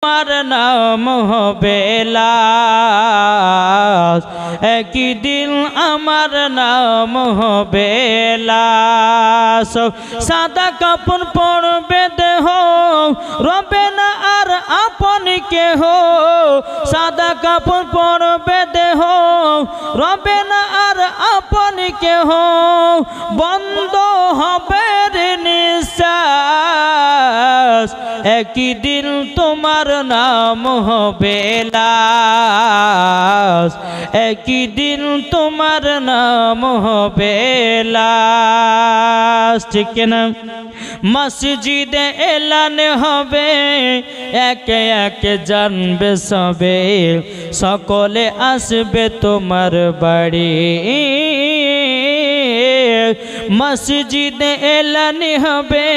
আমার নাম হবে লাশ, একই দিন আমার নাম হবে লাশ। সাদা কাপড় পরবে দেহ, রবে না আর আপন কেহ। সাদা কাপড় পরবে দেহ, রবে না আর আপন কেহ। বন্ধ হবে নিঃশ্বাস, একই দিন তোমার নাম হবে লাশ, একই দিন তোমার নাম হবে লাশ। ঠিক না? মসজিদে এলান হবে, একে একে জানবে সবে, সকলে আসবে তোমার বাড়ি। মসজিদে এলান হবে,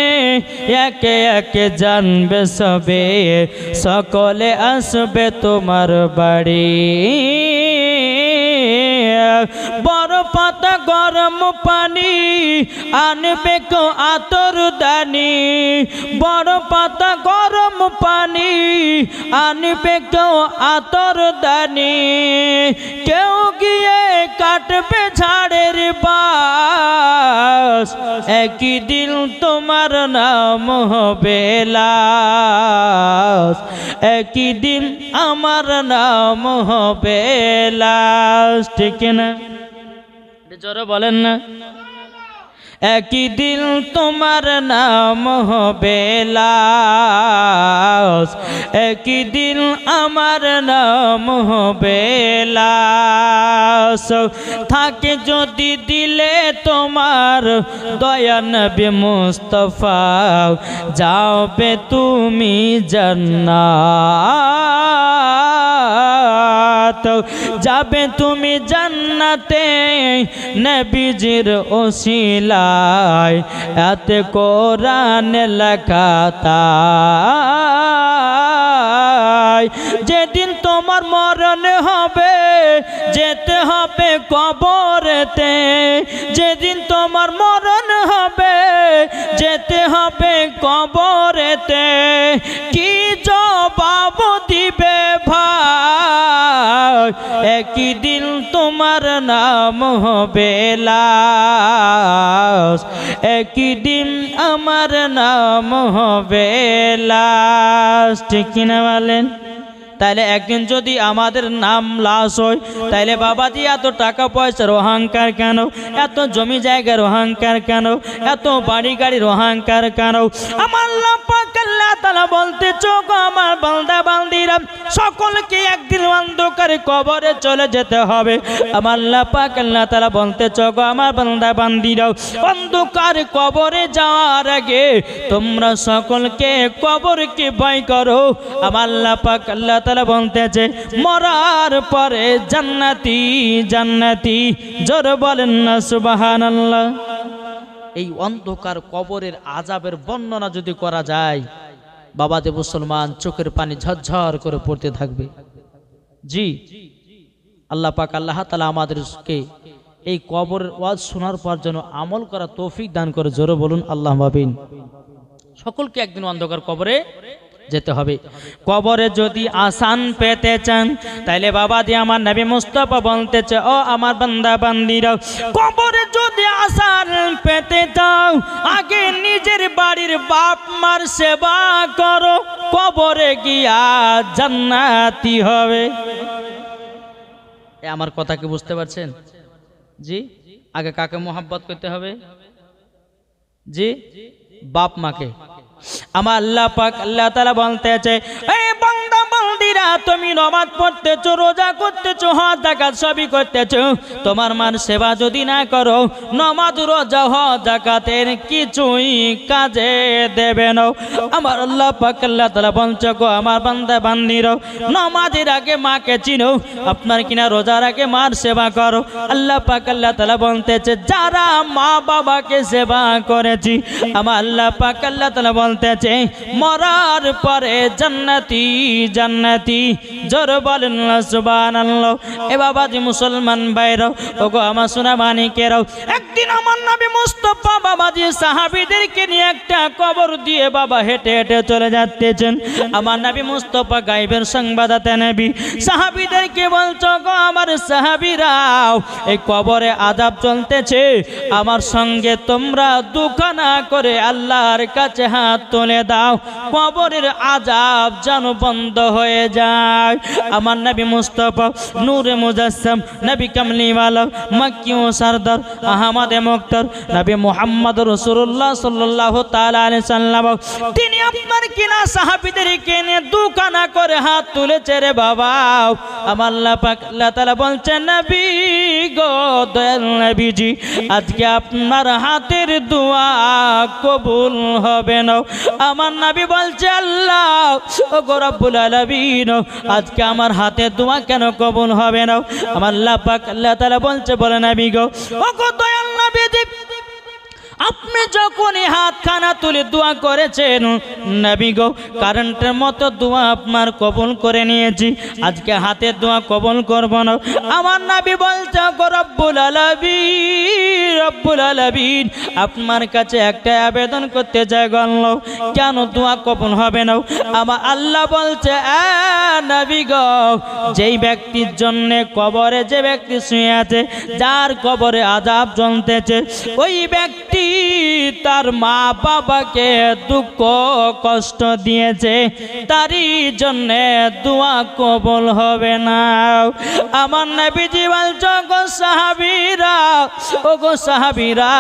একে একে জানবে সবে, সকলে আসবে তোমার বাড়ি। বড় পাতা গরম পানি আনবে কো আতর দানি, বড় পাতা গরম পানি আনবে কো আতর দানি। কেউ গিয়ে কাটবে ঝাড়ের বাস, একই দিন তোমার নাম হবে লাশ, একই দিন আমার নাম হবে লাশ। ঠিক না? জোরে বলেন না? একই দিন তোমার নাম হবে লাশ, একই দিন আমার নাম হবে লাশ। থাকে যদি দিলে তোমার দয়া নবী মুস্তাফা, যাবে তুমি জান্নাত, যাবে তুমি জান্নাতে নবীজির ওসিলায়, এতে কোরআন লেখা তাই। যেদিন তোমার মরণ হবে, যেতে হবে কবরেতে, যেদিন তোমার মরণ হবে, যেতে হবে কবরেতে। কি জবাব দিবে ভাই, একই দিন তোমার নাম হবে লাশ, একই দিন আমার নাম হবে লাশ। ঠিক কিনা বলেন? তাইলে একদিন যদি আমাদের নাম লাশ হয়, তাইলে বাবাজি এত টাকা পয়সার অহংকার কেন, এত জমি জায়গার অহংকার কেন, এত বাড়ি গাড়ির অহংকার কেন? আমার আল্লাহ পাক আল্লাহ তাআলা বলতে চোখ আমার বান্দা বান্দিরা সকলকে একদিন অন্ধকারে কবরে চলে যেতে হবে। আমার আল্লাহ পাক আল্লাহ তাআলা বলতে চোখ আমার বান্দা বান্দিরা অন্ধকার কবরে যাওয়ার আগে তোমরা সকলকে কবরকে ভয় করো। আমার আল্লাহ পাক আল্লাহ তাআলা বলতেছে মরার পরে জান্নাতি জান্নাতি। জোরে বলেন না সুবহানাল্লাহ। এই অন্ধকার কবরের আযাবের বর্ণনা যদি করা যায়, বাবাতে মুসলমান চোখের পানি ঝরঝর করে পড়তে থাকবে। জি, আল্লাহ পাক আল্লাহ তাআলা আমাদেরকে এই কবরের ওয়াজ শোনার পর যেন আমল করা তৌফিক দান করে। জোরে বলুন আল্লাহুম্মা আমিন। সকলকে একদিন অন্ধকার কবরে যেতে হবে। কবরে যদি আসান পেতে চান, তাইলে বাবা দিয়ে আমার নবী মুস্তাফা বলতেছে ও আমার বান্দা বান্দিরা, কবরে যদি আসান পেতে চাও, আগে নিজের বাড়ির বাপ মার সেবা করো, কবরে গিয়া জান্নাতি হবে। আমার কথা কি বুঝতে পারছেন? জি, আগে কাকে মোহাব্বত করতে হবে? জি, বাপ মাকে। আমার আল্লাহ পাক আল্লাহ তাআলা বলতেছে এই বান্দা বান্দিরা, তুমি নামাজ পড়তেছো, রোজা করতেছো, হজ যাকাত সবই করতেছো, তোমার মার সেবা যদি না করো, নামাজ রোজা হজ যাকাতের কিছুই কাজে দেবে না। আমার আল্লাহ পাক আল্লাহ তাআলা বলছে গো আমার বান্দা বান্দিরা, নামাজের আগে মাকে চিনো, আপনার কিনা রোজার আগে মার সেবা করো। আল্লাহ পাক আল্লাহ তাআলা বলতেছে যারা মা বাবাকে সেবা করেছি, আমার আল্লাহ পাক আল্লাহ তাআলা বলতেছে মরার পরে জান্নাতি জান্নাতি। দুনিয়াতি, জোর বলেন না সুবহানাল্লাহ। এ বাবাজি মুসলমান ভাইরাও, ওগো আমার সোনা মানিকেরাও, একদিন আমার নবী মুস্তাফা বাবাজি সাহাবীদেরকে নিয়ে একটা কবর দিয়ে বাবা হেঁটে হেঁটে চলে যাচ্ছেন। আমার নবী মুস্তাফা গায়েবের সংবাদদাতা নবী, সাহাবীদেরকে বলছো গো আমার সাহাবীরাও, এই কবরে আযাব চলতেছে, আমার সঙ্গে তোমরা দুঃখ না করে আল্লাহর কাছে হাত তুলে দাও, কবরের আযাব যেন বন্ধ হয়ে যায়। আমার নবী মুস্তাফা নূরে মুজাসসাম, নবী কামলিওয়ালা, মক্কি ও সরদার, আহমদে মুক্তার, নবী মুহাম্মদ রাসূলুল্লাহ সাল্লাল্লাহু তাআলা আলাইহি সাল্লাম, তিনি আপনার কিনা সাহাবীদেরকে নিয়ে দুঃখ না করে হাত তুলেছে রে বাবা। আমার আল্লাহ পাক আল্লাহ তাআলা বলছেন নবী গো দয়াল নবীজি, আজকে আপনার হাতের দোয়া কবুল হবে না। আমার নবী বলছে আল্লাহ ও গো রব্বুল আলামিন, আজকে আমার হাতের দোয়া কেন কবুল হবে না? আমার আল্লাহ পাক আল্লাহ তাআলা বলছে বলে নবী গো ও গো দয়াল নবীজি, আপনি যখন হাতখানা তুলে দোয়া করেছেন নবী গো, কারেন্টের মতো দোয়া আপনার কবুল করে নিয়েছি, আজকে হাতের দোয়া কবুল করব না। আমার নবী বলছে গো রব্বুল আলামিন, রব্বুল আলামিন, আপনার কাছে একটা আবেদন করতে চাই গো আল্লাহ, কেন দোয়া কবুল হবে না? আমার আল্লাহ বলছে নবী গো, যেই ব্যক্তির জন্য কবরে যে ব্যক্তি শুয়ে আছে, যার কবরে আযাব জ্বলতেছে, ওই ব্যক্তি তার মা বাবাকে দুঃখ কষ্ট দিয়েছে, তারই জন্য দোয়া কবুল হবে না। আমার নবীজি বলছে গো সাহাবীরা, ও গো সাহাবীরা,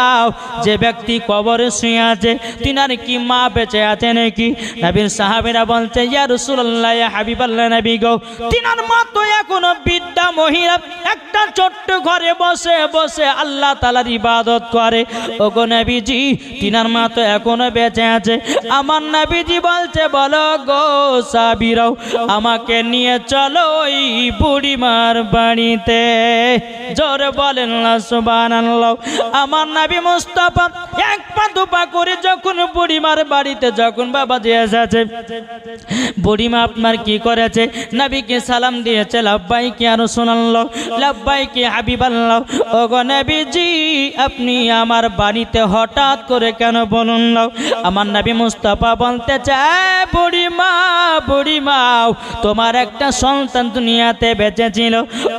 যে ব্যক্তি কবরে শুয়ে আছে তিনার কি মা বেঁচে আছে নাকি? নবীর সাহাবীরা বলছে ইয়া রাসূলুল্লাহ, ইয়া হাবিবাল্লাহ নবী গো, তিনার মা তো এখনো বৃদ্ধা মহিলা, একটা ছোট্ট ঘরে বসে বসে আল্লাহ তাআলার ইবাদত করে। ও গো নবীজি, তিনার মা তো এখনো বেঁচে আছে। আমার নবীজি বলছে বলো গো সাহাবীরাও, আমাকে নিয়ে চলো ওই বুড়িমার বাড়িতে, জোরে বলেন না সুবহানাল্লাহ। আমার নবী মুস্তাফা এক পা দুপা করে যখন বুড়িমার বাড়িতে যখন বাবাজি এসেছে, বুড়িমা আপনার কি করেছে? নবীকে সালাম দিয়েছে, লাব্বাইক ইয়া রাসূলুল্লাহ, লাব্বাইক ইয়া হাবিবাল্লাহ। ও গো নবীজি, আপনি আমার বাড়িতে হঠাৎ করে কেন বলুন না? আমার নবী মুস্তাফা বলতে চায় বুড়িমা, বুড়িমা, তোমার একটা সন্তান দুনিয়াতে বেঁচে ছিল,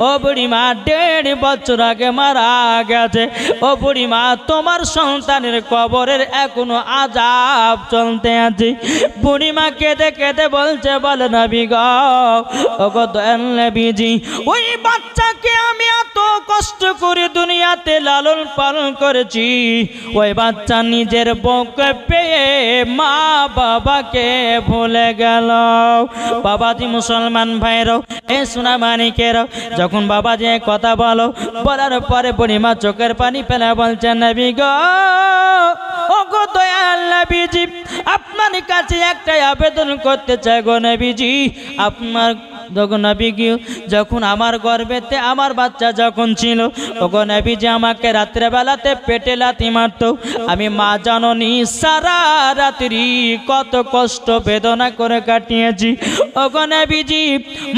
ও বুড়িমা 1.5 বছর আগে মারা গেছে। ও বুড়িমা, তোমার সন্তানের কবরের এখনো আযাব চলতে আছে। বুড়িমা কেঁদে কেঁদে বলছে বলে নবী গো, ও গো দয়াল নবীজি, ওই বাচ্চাকে আমি এত কষ্ট করে দুনিয়াতে লালন পালন করেছি, ওই বাচ্চা নিজের বউকে পেয়ে মা বাবাকে ভুলে গেল। বাবাজি মুসলমান ভাইরাও, এ সোনা মানিকেরাও, যখন বাবাজি কথা বলো, বলার পরে বুড়িমা চোখের পানি ফেলে বলছে নবী গো, ও গো দয়াল নবীজি, আপনার কাছে একটাই আবেদন করতে চাই গো নবীজি। আপনার যখন আমার গর্ভেতে আমার বাচ্চা যখন ছিল, ওগো নবীজি আমাকে রাত্রে বেলাতে পেটে লাথি মারত, আমি মা জননী সারা রাত্রি কত কষ্ট বেদনা করে কাটিয়েছি। ওগো নবীজি,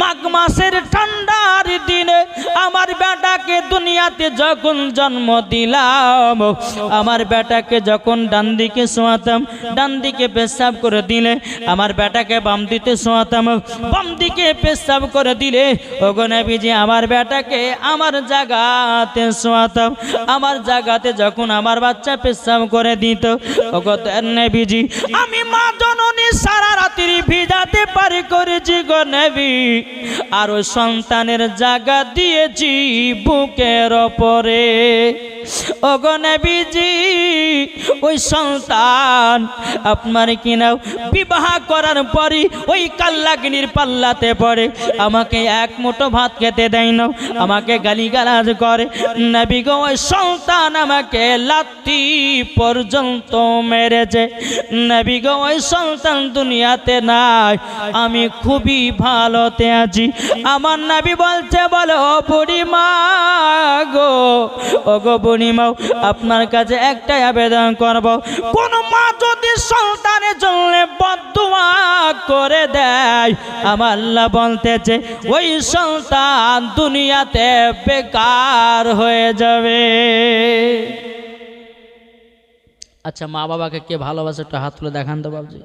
মাঘ মাসের ঠান্ডার দিনে আমার বেটাকে দুনিয়াতে যখন জন্ম দিলাম, আমার বেটাকে যখন ডান দিকে শোয়াতাম, ডান দিকে পেশাব করে দিলে, আমার বেটাকে বাম দিকে শোয়াতাম, বাম দিকে পেশাব করে দিলে, ওগো নবীজি আমার বেটাকে আমার জায়গাতে শোয়াতাম, আমার জায়গাতে যখন আমার বাচ্চা পেশাব করে দিত, ওগো নবীজি আমি মা জননী সারা রাত্রি ভিজাতে পারি করেছি গো নবী, আর ওই সন্তানের জায়গা দিয়েছি বুকের ওপরে। ওগো নবীজি, ওই সন্তান আপনার কিনা বিবাহ করার পরই ওই কাল্লাগিনীর পাল্লাতে পড়ে, আমাকে এক মুঠো ভাত খেতে দেয় না, আমাকে গালিগালাজ করে। নবী গো, ওই সন্তান আমাকে লাথি পর্যন্ত মেরেছে। নবী গো, ওই সন্তান দুনিয়াতে নাই, আমি খুবই ভালোতে আছি। আমার নবী বলছে বলো বুড়িমা গো, ও গো বুড়িমাও আপনার কাছে একটাই আবেদন করব, কোন মা যদি সন্তানের জন্য বদদুয়া করে দেয়, আমার আল্লাহ বলতেছে ওই সন্তান দুনিয়াতে বেকার হয়ে যাবে। আচ্ছা, মা বাবাকে কে ভালোবাসে একটু হাত তুলে দেখান তো বাবজি।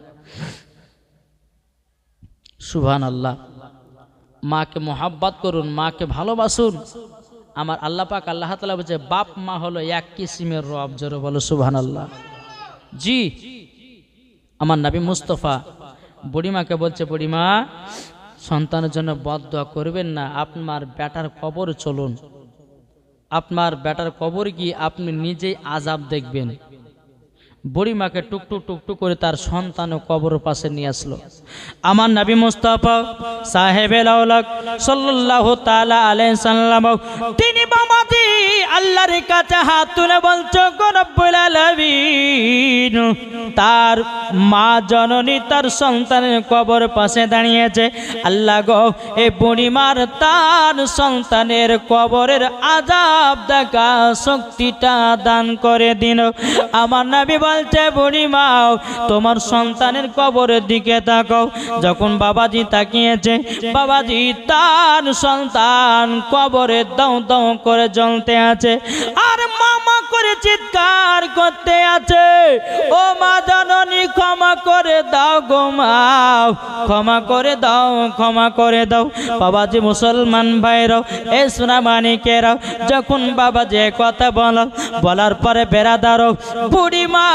সুবহানাল্লাহ। মাকে মোহাব্বত করুন, মাকে ভালোবাসুন। আমার আল্লাহ পাক আল্লাহ তাআলা বলছে বাপ মা হলো এক কিসিমের রব। জোরে বলো সুবহানাল্লাহ। জি, আমার নবী মুস্তাফা বুড়িমাকে বলছে, বুড়িমা সন্তানের জন্য বদদুয়া করবেন না, আপনার বেটার কবর চলুন, আপনার বেটার কবর গিয়ে আপনি নিজেই আযাব দেখবেন। বুড়িমাকে টুকটুক টুকটুক করে তার সন্তান কবর পাশে নিয়ে আসলো। আমার নবী মুস্তাফা সাহেবেল আওলাদ সাল্লাল্লাহু তাআলা আলাইহি সাল্লাম তিনি বাবাজি আল্লাহর কাছে হাত তুলে বলছো, গো রব্বুল আলামিন, তার মা জননী তার সন্তানের কবর পাশে দাঁড়িয়েছে। আল্লাহ গো, এই বুড়িমার তার সন্তানের কবরের আযাব দেখা শক্তিটা দান করে দিন। আমার নবী বলছে, বুড়িমা তোমার সন্তানের কবরের দিকে তাকাও। যখন বাবাজি তাকিয়েছে, বাবাজি তার সন্তান কবরে দাও দাও করে জ্বলতে আছে আর মামা করে চিৎকার করতে আছে, ও মা জননী ক্ষমা করে দাও গো মা, ক্ষমা করে দাও, ক্ষমা করে দাও। বাবাজি মুসলমান ভাইরাও, এ সোনা মানিকেরাও, যখন বাবাজি কথা বলার পরে বেরাদারও বুড়িমা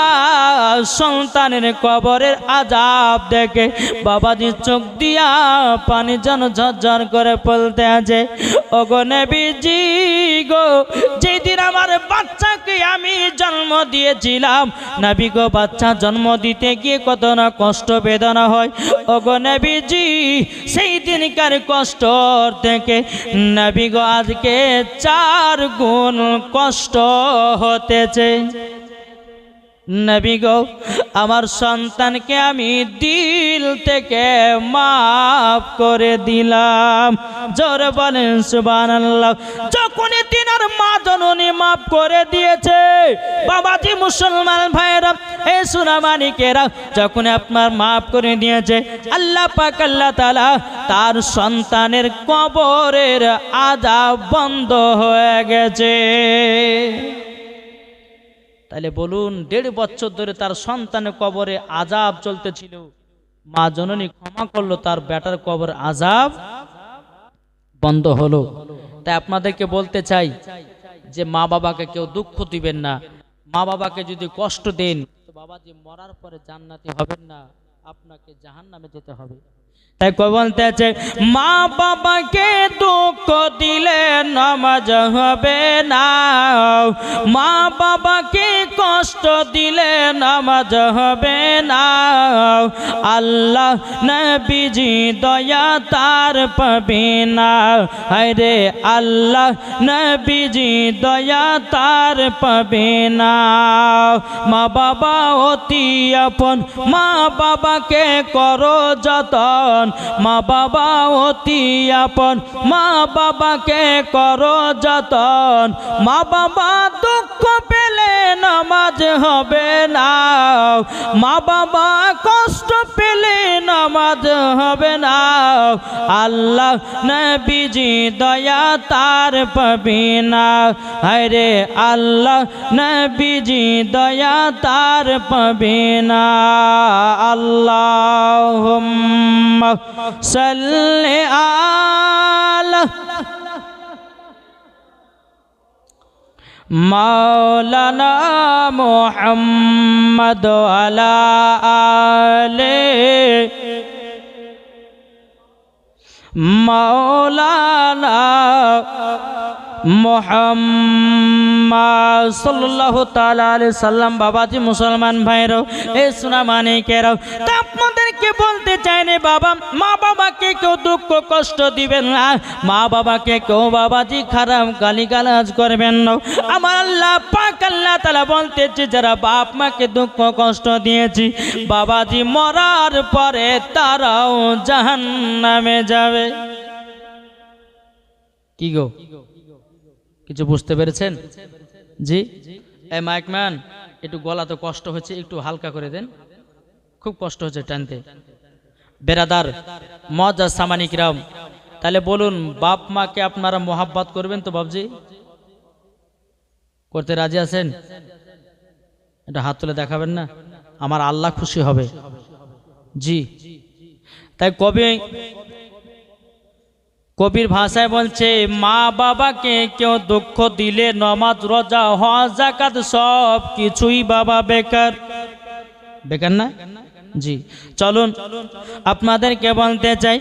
সন্তানের কবরের আযাব দেখে বাবাজি চোখ দিয়া পানি যেন ঝরঝর করে পড়তে আছে। ওগো নবীজি গো, যেদিন আমার বাচ্চাকে আমি জন্ম দিয়েছিলাম, নবী গো বাচ্চা জন্ম দিতে গিয়ে কত না কষ্ট বেদনা হয়। ওগো নবীজি সেই দিনকার কষ্ট থেকে নবী গো আজকে 4 গুণ কষ্ট হতেছে। নবী গো, আমার সন্তানকে আমি দিল থেকে মাফ করে দিলাম। জোরে বলেন সুবহানাল্লাহ। যখন তিনার মা জননী মাফ করে দিয়েছে, বাবাজি মুসলমান ভাইরা, এ সোনা মানিকেরা, যখন আপনার মাফ করে দিয়েছে, আল্লাহ পাক আল্লাহ তাআলা তার সন্তানের কবরের আযাব বন্ধ হয়ে গেছে। তাহলে বলুন, 1.5 বছর ধরে তার সন্তানের কবরে আযাব চলতেছিল, মা জননী ক্ষমা করলো, তার বেটার কবর আযাব বন্ধ হলো। তাই আপনাদেরকে বলতে চাই যে মা বাবাকে কেউ দুঃখ দিবেন না। মা বাবাকে যদি কষ্ট দেন, তো বাবাজি মরার পরে জান্নাতি হবেন না, আপনাকে জাহান্নামে যেতে হবে। তাই কই বলতে আছে, মা বাবাকে দুঃখ দিলে নামাজ হবে না, মা বাবাকে কষ্ট দিলে নামাজ হবে না। আল্লাহ নবীজি দয়া তার পাবে না, আরে আল্লাহ নবীজি দয়া তার পাবে না। মা বাবা অতি আপন, মা বাবাকে করো যতন, মা বাবা অতি আপন, মা বাবাকে করো যতন। মা বাবা দুঃখ পেলে নামাজ হবে না, মা বাবা কষ্ট পেলে নামাজ হবে না। আল্লাহ নবীজি দয়া তার পাবে না, আরে আল্লাহ নবীজি দয়া তার পাবে না। আল্লাহুম্মা সাল্লি আলা মাওলানা মুহাম্মদ আলা আলে মাওলানা মুহাম্মদ সাল্লাল্লাহু তাআলা আলাইহি সাল্লাম। বাবাজি মুসলমান ভাইরাও, এই সোনা মানিকেরাও, তা আপনাদেরকে বলতে চাই রে বাবা, মা বাবাকে কেউ দুঃখ কষ্ট দিবেন না, মা বাবাকে কেউ বাবাজি খারাপ গালিগালাজ করবেন না। আমার আল্লাহ পাক আল্লাহ তাআলা বলতেছে, যারা বাপ মাকে দুঃখ কষ্ট দিয়েছি, বাবাজি মরার পরে তারাও জাহান্নামে যাবে। কি গো, কিছু বুঝতে পেরেছেন? জি এই মাইকম্যান একটু গলা তো কষ্ট হচ্ছে, একটু হালকা করে দেন, খুব কষ্ট হচ্ছে টানতে। বেরাদার মজা সামানিক রাম, তাহলে বলুন বাপ মাকে আপনারা মোহাব্বত করবেন তো বাবজি? করতে রাজি আছেন? এটা হাত তুলে দেখাবেন না? আমার আল্লাহ খুশি হবে। জি তাই কবির ভাষায় বলছে, মা বাবাকে কেউ দুঃখ দিলে নামাজ রোজা হজ যাকাত সব কিছুই বাবা বেকার। বেকার না? জি চলুন আপনাদেরকে বলতে চাই,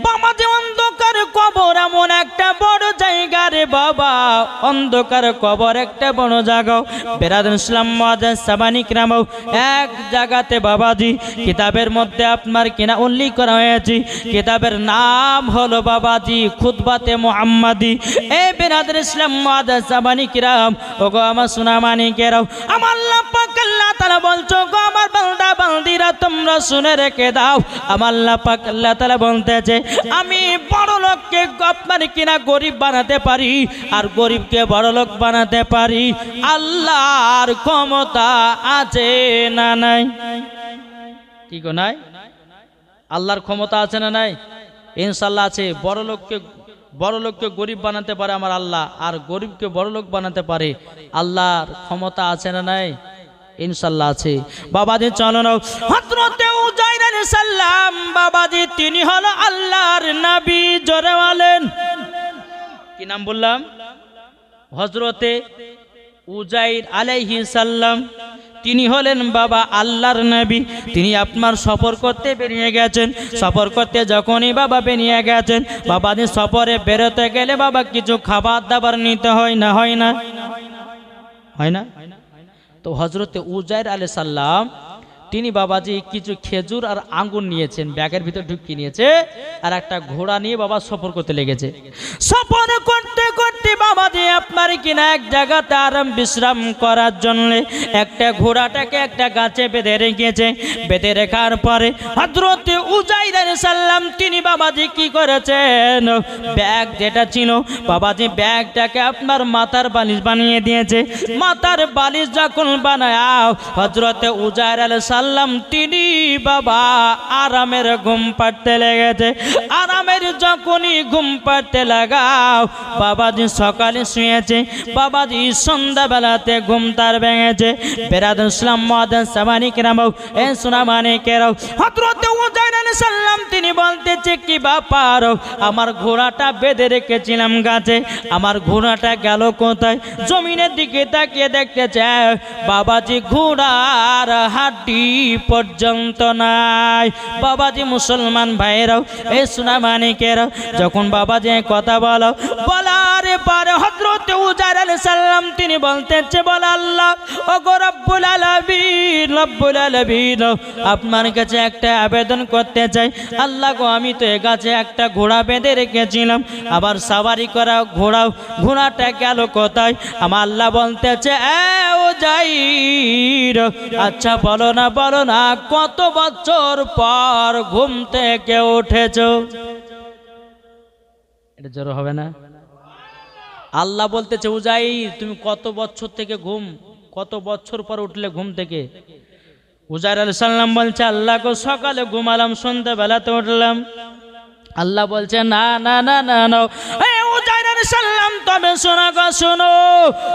বাবা যে অন্ধকার কবর এমন একটা বড় জায়গা রে বাবা, অন্ধকার কবর একটা বড় জায়গা। বেরাদুল ইসলাম মুআজ্জাজ সাবানি কিরাম, এক জায়গাতে বাবাজি কিতাবের মধ্যে আপনার কিনা উল্লেখ করা হয়েছে, কিতাবের নাম হলো বাবাজি খুতবাতে মুহাম্মাদি। এই বেরাদুল ইসলাম মুআজ্জাজ সাবানি কিরাম, ওগো আমার সোনা মানিকেরাও, আমার আল্লাহ পাক আল্লাহ তাআলা বলছো, গো আমার বান্দা বান্দিরা তোমরা শুনে রেখে দাও, আমার আল্লাহ পাক আল্লাহ তাআলা বলতেছে, আমি বড় লোককে আপনার কিনা গরিব বানাতে পারি, আর গরিবকে বড় লোক বানাতে পারি। আল্লাহর ক্ষমতা আছে না নাই? কি গো নাই? আল্লাহর ক্ষমতা আছে না নাই? ইনশাআল্লাহ আছে। বড় লোককে গরিব বানাতে পারে আমার আল্লাহ, আর গরিবকে বড় লোক বানাতে পারে। আল্লাহর ক্ষমতা আছে না নাই? ইনশাআল্লাহ আছে। বাবাজি চলো না, হযরতে উজাইর আলাইহিস সালাম বাবাজি তিনি হলো আল্লাহর নবী। জোরে বলেন কি নাম বললাম? হযরতে উজাইর আলাইহিস সালাম তিনি হলেন বাবা আল্লাহর নবী। তিনি আপনার সফর করতে বেরিয়ে গেছেন। সফর করতে যখনই বাবা বেরিয়ে গেছেন, বাবাজি সফরে বেরোতে গেলে বাবা কিছু খাবার দাবার নিতে হয় না? হয় না? হয় না? তো হযরতে উজাইর আলাইহিস সালাম তিনি বাবাজি কিছু খেজুর আর আঙ্গুর নিয়েছেন, ব্যাগের ভিতর ঢুকিয়ে নিয়েছে, আর একটা ঘোড়া নিয়ে বাবা সফর করতে লেগেছে। সফর করতে করতে বাবাজি আপনার কিনা এক জায়গাতে আরাম বিশ্রাম করার জন্য একটা ঘোড়াটাকে একটা গাছে বেঁধে রেখেছে। বেঁধে রাখার পরে হযরতে উজাইর আলাইহিস সালাম তিনি বাবাজি কি করেছেন, ব্যাগ যেটা ছিল বাবাজি ব্যাগটাকে আপনার মাথার বালিশ বানিয়ে দিয়েছে। মাথার বালিশ যখন বানায় হযরতে উজাইর আলাইহিস সালাম তিনি বাবা আরামের ঘুম পাড়তে লেগেছে। আরামের যখনই ঘুম পাড়তে লাগাও বাবাজি সকালে শুয়েছে, বাবাজি সন্ধ্যাবেলাতে ঘুম তার ভেঙেছে। বেরাদুল ইসলাম মুআজ্জাজ সাবানি কিরাম, এ সোনা মানিকেরাও, হযরতে উজাইর আলাইহিস সালাম তিনি বলতেছে, কি ব্যাপার, আমার ঘোড়াটা বেঁধে রেখেছিলাম গাছে, আমার ঘোড়াটা গেল কোথায়? জমিনের দিকে তাকিয়ে দেখতেছে বাবাজি ঘোড়ার হাড্ডি পর্যন্ত নাই। বাবাজি মুসলমান ভাইরাও, এই সোনা মানিকেরাও, যখন বাবাজি কথা বলার পরে হযরতে উজাইর আলাইহিস সালাম তিনি বলতেছে, বল আল্লাহ ওগো রব্বুল আলামিন, আপনার কাছে একটা আবেদন করতে চাই। আল্লাহ গো, আমি তো এ গাছে একটা ঘোড়া বেঁধে রেখেছিলাম, আবার সাওয়ারি করা ঘোড়াটা গেল কোথায়? আমার আল্লাহ বলতেছে, উজাইর আচ্ছা বলো না কত বছর পর ঘুম থেকে উঠেছো? এটা জোর হবে না? আল্লাহ বলতেছে, উজাইর তুমি কত বছর পর উঠলে ঘুম থেকে? উজাইর আলাইহিস সালাম বলছে, আল্লাহ গো সকালে ঘুমালাম, সন্ধ্যাবেলাতে উঠলাম। আল্লাহ বলছে, না না না না না, উজাইর আলাইহিস সালাম তবে শোনো,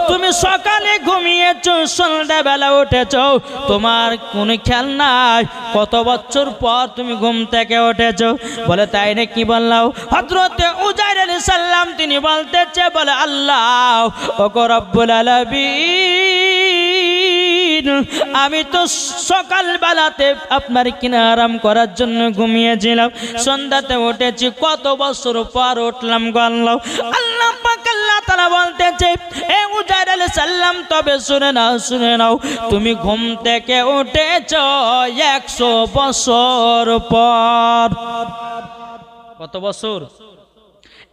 তুমি সকালে ঘুমিয়েছো, সন্ধ্যাবেলা উঠেছো, তোমার কোনো খেয়াল নাই কত বছর পর তুমি ঘুম থেকে উঠেছো? বলে তাই না, কি বললাম? হযরতে উজাইর আলাইহিস সালাম তিনি বলতেছে, বলে আল্লাহ ওগো রব্বুল আলামিন, আমি তো সকাল বেলাতে আপনার কিনা আরাম করার জন্য ঘুমিয়েছিলাম, সন্ধ্যাতে উঠেছি, কত বছর পর উঠলাম গো আল্লাহ। আল্লাহ পাক আল্লাহ তাআলা বলতেছে, এ উজাইর আলাইহিস সালাম তবে শুনে নাও, তুমি ঘুম থেকে উঠেছো 100 বছর পর। কত বছর?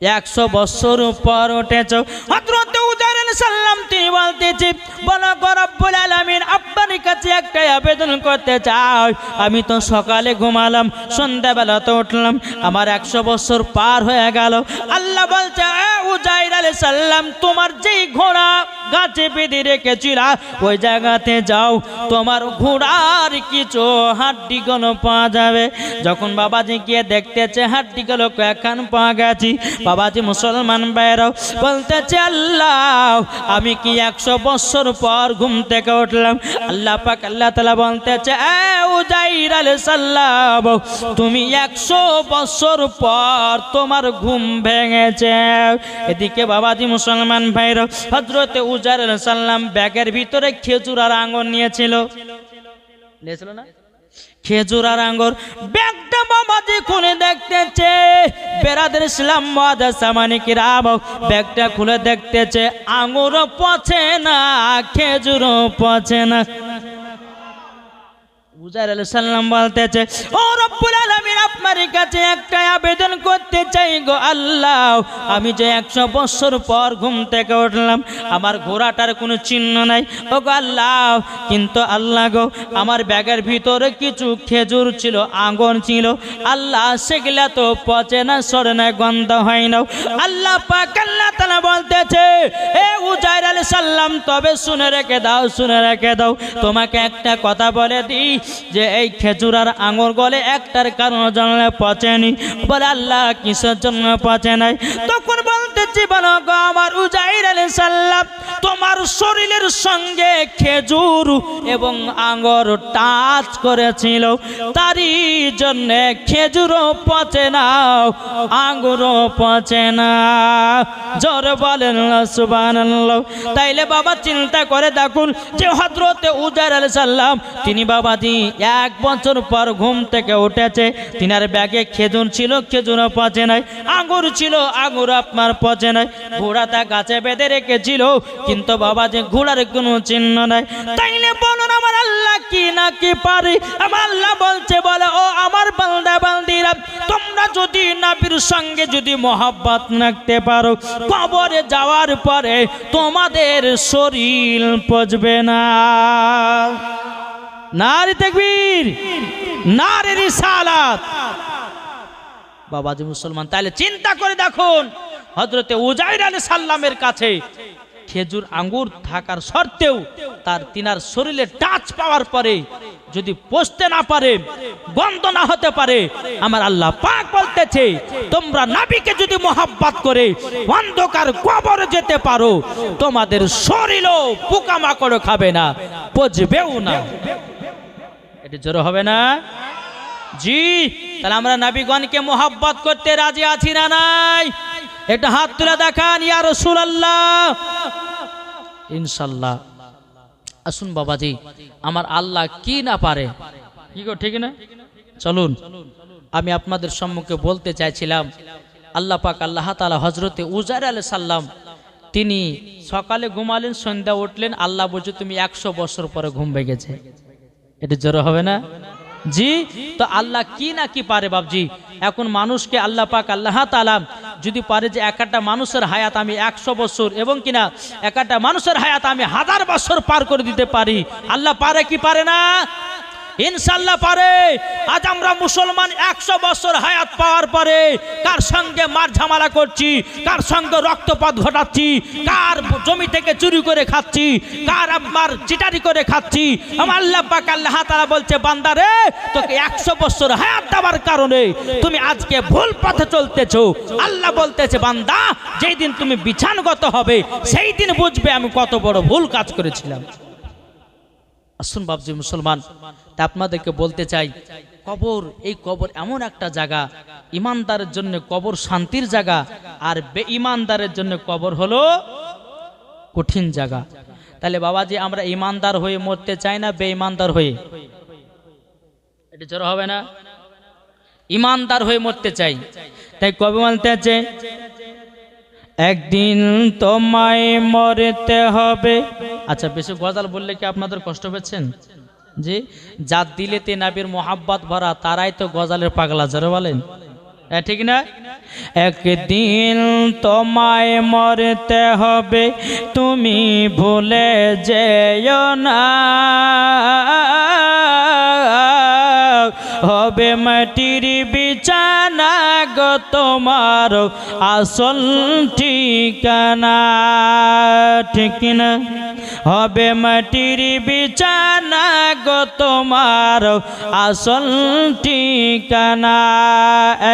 100 বছর পর উঠেছো। হযরতে উজাইর আলাইহিস সালাম তিনি বলতেছে, বলো গো রব্বুল আলামিন, আপনার কাছে একটা আবেদন করতে চাই। আমি তো সকালে ঘুমালাম, সন্ধ্যাবেলাতে উঠলাম, আমার 100 বছর পার হয়ে গেল। আল্লাহ বলছে, উজাইর আলাইহিস সালাম তোমার যেই ঘোড়া গাছে বেঁধে রেখেছিল ওই জায়গাতে যাও, তোমার ঘোড়ার কিছু হাড্ডিগুলো পাওয়া যাবে। যখন বাবাজি গিয়ে দেখতেছে হাড্ডিগুলো কয়েকখান পাওয়া গেছে, বাবাজি মুসলমান ভাইরাও বলতেছে আল্লাহ আমি কি 100 বছর পর ঘুম থেকে উঠলাম। আল্লাহ পাক আল্লাহ তাআলা বলতেছে উজাইর আলাইহিস সালাম তুমি 100 বছর পর তোমার ঘুম ভেঙেছে। এদিকে বাবাজি মুসলমান ভাইরা হযরতে উজাইর আলাইহিস সালাম ব্যাগের ভিতরে খেজুর আর আঙ্গুর নিয়েছিল না, খেজুর আর আঙ্গুর। ব্যাগটা বাবাজি খুলে দেখতেছে, বেরাদের ইসলাম মুআজ্জাজ সামানি কিরাম ব্যাগটা খুলে দেখতেছে আঙ্গুরও পচে না, খেজুরও পচে না। উজাইর আলাইহিস সালাম বলতেছে ও রব্বুল আলামিন আপনার কাছে একটা আবেদন করতে চাই গো আল্লাহ, আমি যে 100 বছর পর ঘুম থেকে উঠলাম আমার ঘোড়াটার কোনো চিহ্ন নাই ও গো আল্লাহ, কিন্তু আল্লাহ গো আমার ব্যাগের ভিতরে কিছু খেজুর ছিল আঙ্গুর ছিল আল্লাহ, সেগুলা তো পচে না সরে না গন্ধ হয় না। আল্লাহ পাক আল্লাহ তাআলা বলতেছে এ উজাইর আলাইহিস সালাম তবে শুনে রেখে দাও, শুনে রেখে দাও, তোমাকে একটা কথা বলে দিই যে এই খেজুর আর আঙ্গুর গলে একটার কারণ জানলে পচেনি। বলে আল্লাহ কিসের জন্য পচে নাই? তখন বলতেছি বলো গো আমার উজাইর আলাইহিস সালাম তোমার শরীরের সঙ্গে খেজুর এবং আঙ্গুর টাচ করেছিল, তারই জন্য খেজুরও পচে না আঙ্গুরও পচে না। জোরে বলেন সুবহানাল্লাহ। তাইলে বাবা চিন্তা করে দেখুন যে হযরতে উজাইর আলাইহিস সালাম তিনি বাবাজি 1 বছর পর ঘুম থেকে উঠেছে, তিনার ব্যাগে খেজুর ছিল খেজুরও পচে নাই, আঙ্গুর ছিল আঙ্গুর আপনার পচে নাই, ঘোড়াটা গাছে বেঁধে রেখেছিল কিন্তু বাবাজি ঘোড়ার কোনো চিহ্ন নাই। তাইলে বলুন আমার আল্লাহ কি না কি পারে? আমার আল্লাহ বলছে বলে ও আমার বান্দা বান্দিরা তোমরা যদি নবীর সঙ্গে যদি মহব্বত রাখতে পারো কবরে যাওয়ার পরে তোমাদের শরীর পচবে না। নারে তাকবীর, নারে রিসালাত। বাবাজি মুসলমান তাহলে চিন্তা করে দেখুন হযরতে উজাইর আলাইহিস সালামের কাছে খেজুর আঙ্গুর থাকার সত্ত্বেও তিনার শরীরে টাচ পাওয়ার পরে যদি পচতে না পারে গন্ধ না হতে পারে, আমার আল্লাহ পাক বলতেছে তোমরা নবীকে যদি মহব্বত করে অন্ধকার কবরে যেতে পারো তোমাদের শরীরও পোকামাকড় খাবে না, পচবেও না। এটা জোর হবে না? জি। তাহলে আমরা নবীগণকে মহব্বত করতে রাজি আছি না নাই? একটা হাত তুলে দেখান ইয়া রাসূলুল্লাহ। ইনশাআল্লাহ আসুন বাবাজি, আমার আল্লাহ কি না পারে, কি গো ঠিক না? চলুন আমি আপনাদের সম্মুখে বলতে চাইছিলাম আল্লাহ পাক আল্লাহ তাআলা হযরতে উজাইর আলাইহিস সালাম তিনি সকালে ঘুমালেন, সন্ধ্যা উঠলেন, আল্লাহ বলছে তুমি 100 বছর পরে ঘুম ভেঙেছে। এটা জোর হবে না? জি। তো আল্লাহ কি না কি পারে বাবজি। এখন মানুষকে আল্লাহ পাক আল্লাহ তাআলা যদি পারে যে একটা মানুষের হায়াত আমি 100 বছর এবং কিনা একটা মানুষের হায়াত আমি 1000 বছর পার করে দিতে পারি, আল্লাহ পারে কি পারে না? ইনশাআল্লাহ পারে। আজ আমরা মুসলমান 100 বছর হায়াত পাওয়ার পরে কার সঙ্গে মার ঝামেলা করছি, কার সঙ্গে রক্তপাত ঘটাচ্ছি, কার জমি থেকে চুরি করে খাচ্ছি, কার আপনার চিটারি করে খাচ্ছি। আমার আল্লাহ পাক আল্লাহ তাআলা বলছে বান্দা রে তোকে 100 বছর হায়াত দেওয়ার কারণে তুমি আজকে ভুল পথে চলতেছো। আল্লাহ বলতেছে বান্দা যেই দিন তুমি বিছানগত হবে সেই দিন বুঝবে আমি কত বড় ভুল কাজ করেছিলাম। আসুন বাবজি মুসলমান, তা আপনাদেরকে বলতে চাই কবর, এই কবর এমন একটা জায়গা, ইমানদারের জন্য কবর শান্তির জায়গা, আর বেঈমানদারের জন্য কবর হলো কঠিন জায়গা। তাহলে বাবাজি আমরা ইমানদার হয়ে মরতে চাই না বেঈমানদার হয়ে? এটা জোর হবে না? ইমানদার হয়ে মরতে চাই। তাই কবি বলতে আছে একদিন তোমায় মরতে হবে। আচ্ছা বেশি গজাল বললে কি আপনাদের কষ্ট পেয়েছেন? জি। যার দিলেতে নবীর মোহাব্বত ভরা তারাই তো গজালের পাগলা, জোরে বলেন ঠিক না? একদিন তোমায় মরতে হবে তুমি ভুলে যেও না, হবে মাটির বিছানা গো তোমার আসল ঠিকানা, ঠিক না? হবে মাটির বিছানা গো তোমার আসল ঠিকানা,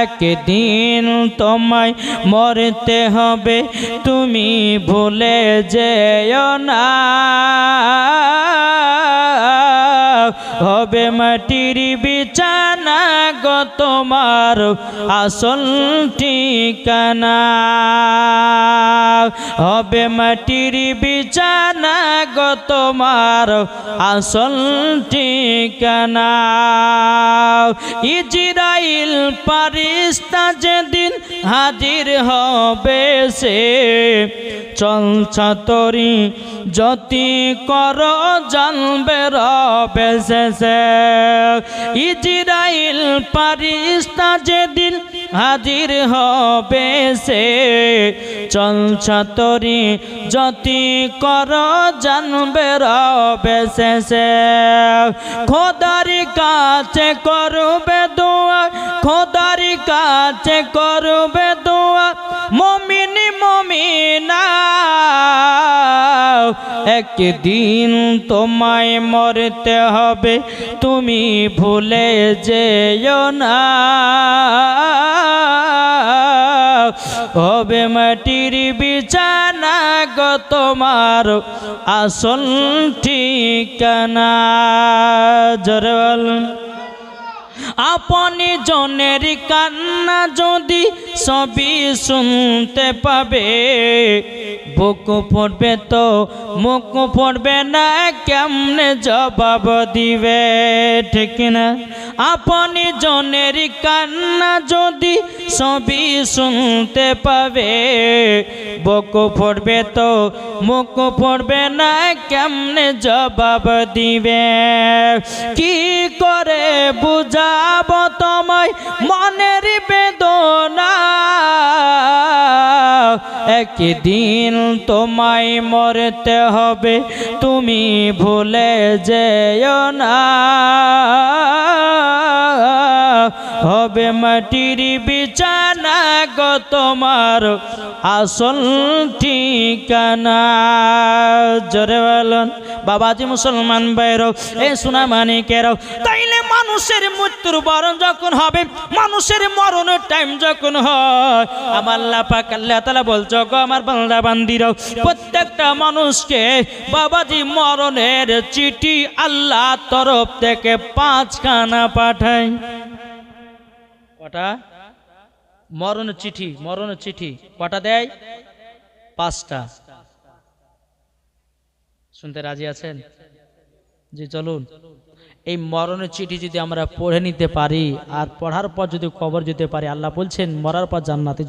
একদিন তোমায় মরতে হবে তুমি ভুলে যেও না, হবে মাটির বিছানা গো তোমার আসল ঠিকানা, হবে মাটির বিছানা গো তোমার আসল ঠিকানা। ইজরাইল ফারিস্তা যেদিন হাজির হবে সে, চলছা তরি যতি কর জানবে রবে শেষে, ইজরাইল ফারিস্তা যেদিন হাজির হবে সে, চলছা তরি যতি কর জানবে রবে শেষে, খোদার কাছে করবে দোয়া, খোদার কাছে করবে দোয়া মুমিন মুমিনা, একদিন তোমায় মরতে হবে তুমি ভুলে যেও না, হবে মাটির বিছানা গো তোমার আসল ঠিকানা। জোরে বলুন। আপনি জনের কান্না যদি সবই শুনতে পাবে, বুক পড়বে তো মুখ পড়বে না, কেমনে জবাব দিবে, ঠিক না? আপনি জনের কান্না যদি সবই শুনতে পাবে, বুক পড়বে তো মুখ পড়বে না, কেমনে জবাব দিবে, কি করে বুঝাব তোমায় মনের বেদনা, একদিন তোমায় মরতে হবে তুমি ভুলে যেও না, হবে মাটির বিছানা গো তোমার আসল ঠিকানা। জোরে বলুন। বাবাজি মুসলমান ভাইরাও, এই সোনা মানিকেরাও, তাইলে মানুষের মৃত্যুর বরণ যখন হবে, মানুষের মরণের টাইম যখন হয়, আমার আল্লাহ পাক আল্লাহ তাআলা বলছো গো আমার বান্দা বান্দিরাও, প্রত্যেকটা মানুষকে বাবাজি মরণের চিঠি আল্লাহ তরফ থেকে 5 খানা পাঠায়। কটা? মরণের চিঠি, মরণের চিঠি কটা দেয়? 5টা। শুনতে রাজি আছেন? জি চলুন। এই মরণের চিঠি যদি আমরা পড়ে নিতে পারি আর পড়ার পর যদি কবর যেতে পারি, আল্লাহ বলছেন মরার পর জান্নাতে